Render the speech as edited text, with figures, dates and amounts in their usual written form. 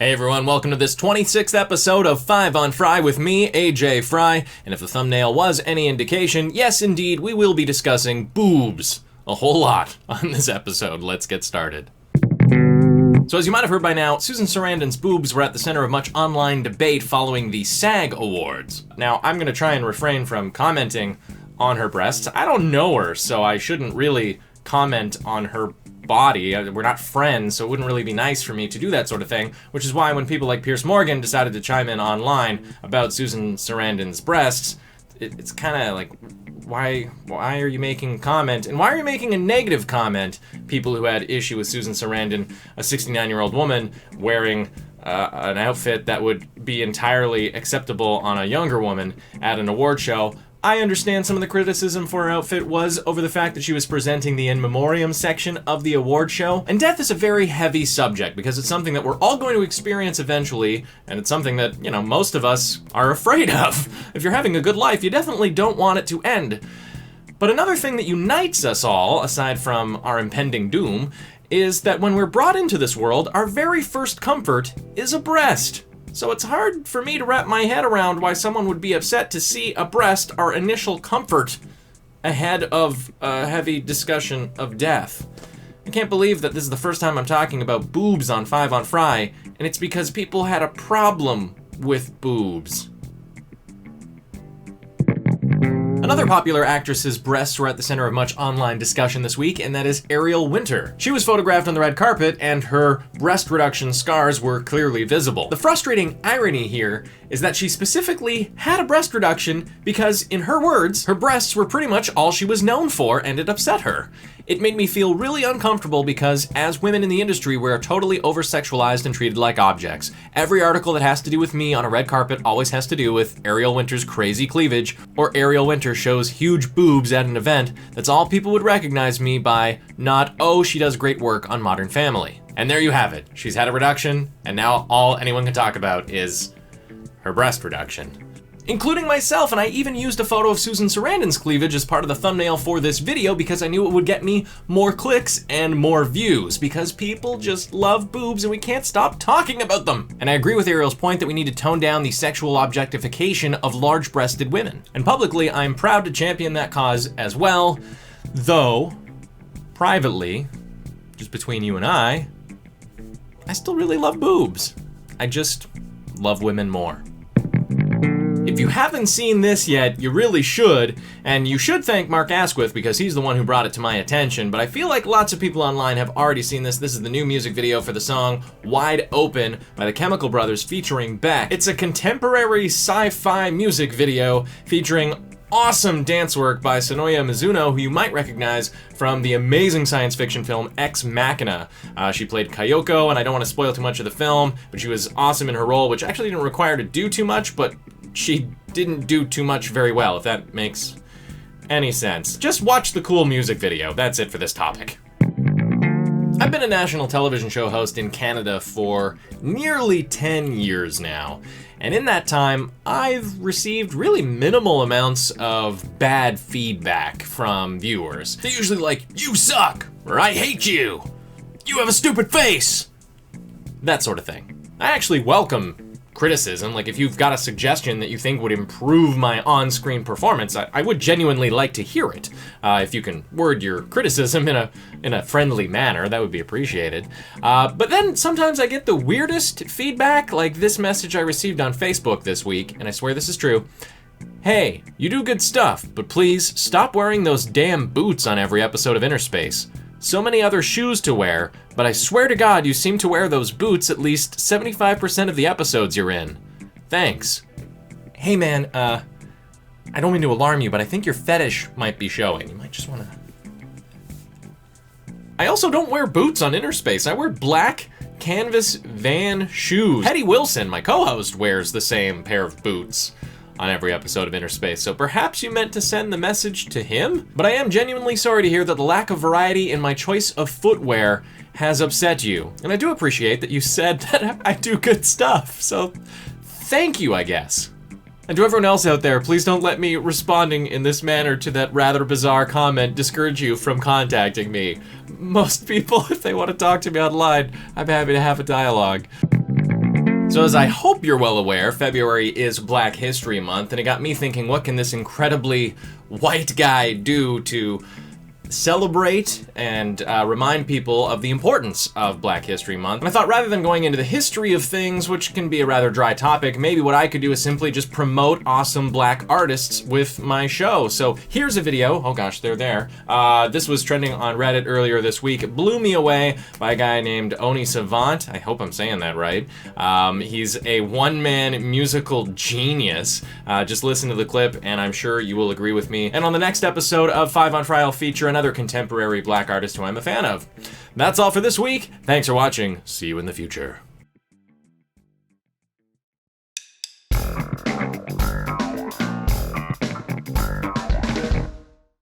Hey everyone, welcome to this 26th episode of 5 on Fry with me, Ajay Fry, and if the thumbnail was any indication, yes indeed, we will be discussing boobs. A whole lot on this episode. Let's get started. So as you might have heard by now, Susan Sarandon's boobs were at the center of much online debate following the SAG Awards. Now, I'm gonna try and refrain from commenting on her breasts. I don't know her, so I shouldn't really comment on her body. We're not friends, so it wouldn't really be nice for me to do that sort of thing, which is why when people like Piers Morgan decided to chime in online about Susan Sarandon's breasts, it's kind of like, why are you making a comment? And why are you making a negative comment? People who had issue with Susan Sarandon, a 69-year-old woman, wearing an outfit that would be entirely acceptable on a younger woman at an award show. I understand some of the criticism for her outfit was over the fact that she was presenting the in memoriam section of the award show. And death is a very heavy subject because it's something that we're all going to experience eventually, and it's something that, most of us are afraid of. If you're having a good life, you definitely don't want it to end. But another thing that unites us all, aside from our impending doom, is that when we're brought into this world, our very first comfort is a breast. So it's hard for me to wrap my head around why someone would be upset to see a breast, our initial comfort, ahead of a heavy discussion of death. I can't believe that this is the first time I'm talking about boobs on 5 on Fry, and it's because people had a problem with boobs. Another popular actress's breasts were at the center of much online discussion this week, and that is Ariel Winter. She was photographed on the red carpet, and her breast reduction scars were clearly visible. The frustrating irony here is that she specifically had a breast reduction because, in her words, her breasts were pretty much all she was known for, and it upset her. It made me feel really uncomfortable because, as women in the industry, we're totally over-sexualized and treated like objects. Every article that has to do with me on a red carpet always has to do with Ariel Winter's crazy cleavage, or Ariel Winter shows huge boobs at an event. That's all people would recognize me by, not, oh, she does great work on Modern Family. And there you have it. She's had a reduction, and now all anyone can talk about is her breast reduction. Including myself, and I even used a photo of Susan Sarandon's cleavage as part of the thumbnail for this video because I knew it would get me more clicks and more views, because people just love boobs and we can't stop talking about them. And I agree with Ariel's point that we need to tone down the sexual objectification of large-breasted women. And publicly, I'm proud to champion that cause as well, though, privately, just between you and I still really love boobs. I just love women more. If you haven't seen this yet, you really should, and you should thank Mark Asquith because he's the one who brought it to my attention, but I feel like lots of people online have already seen this. This is the new music video for the song Wide Open by the Chemical Brothers featuring Beck. It's a contemporary sci-fi music video featuring awesome dance work by Sonoya Mizuno, who you might recognize from the amazing science fiction film Ex Machina. She played Kayoko, and I don't want to spoil too much of the film, but she was awesome in her role, which actually didn't require her to do too much, but she didn't do too much very well, if that makes any sense. Just watch the cool music video. That's it for this topic. I've been a national television show host in Canada for nearly 10 years now, and in that time, I've received really minimal amounts of bad feedback from viewers. They're usually like, "You suck," or "I hate you," "You have a stupid face," that sort of thing. I actually welcome criticism. Like, if you've got a suggestion that you think would improve my on-screen performance, I would genuinely like to hear it. If you can word your criticism in a friendly manner, that would be appreciated. But then sometimes I get the weirdest feedback, like this message I received on Facebook this week, and I swear this is true. "Hey, you do good stuff, but please stop wearing those damn boots on every episode of Inner Space. So many other shoes to wear, but I swear to God you seem to wear those boots at least 75% of the episodes you're in. Thanks." Hey man, I don't mean to alarm you, but I think your fetish might be showing. You might just wanna... I also don't wear boots on Inner Space. I wear black canvas van shoes. Hetty Wilson, my co-host, wears the same pair of boots on every episode of Inner Space, so perhaps you meant to send the message to him? But I am genuinely sorry to hear that the lack of variety in my choice of footwear has upset you. And I do appreciate that you said that I do good stuff, so thank you, I guess. And to everyone else out there, please don't let me responding in this manner to that rather bizarre comment discourage you from contacting me. Most people, if they want to talk to me online, I'm happy to have a dialogue. So as I hope you're well aware, February is Black History Month, and it got me thinking, what can this incredibly white guy do to celebrate and remind people of the importance of Black History Month? And I thought, rather than going into the history of things, which can be a rather dry topic, maybe what I could do is simply just promote awesome black artists with my show. So here's a video. Oh gosh, they're there. This was trending on Reddit earlier this week. It blew me away by a guy named Oni Savant. I hope I'm saying that right. He's a one-man musical genius. Just listen to the clip and I'm sure you will agree with me. And on the next episode of 5 on Fry, I'll feature another contemporary black artist who I'm a fan of. That's all for this week. Thanks for watching. See you in the future.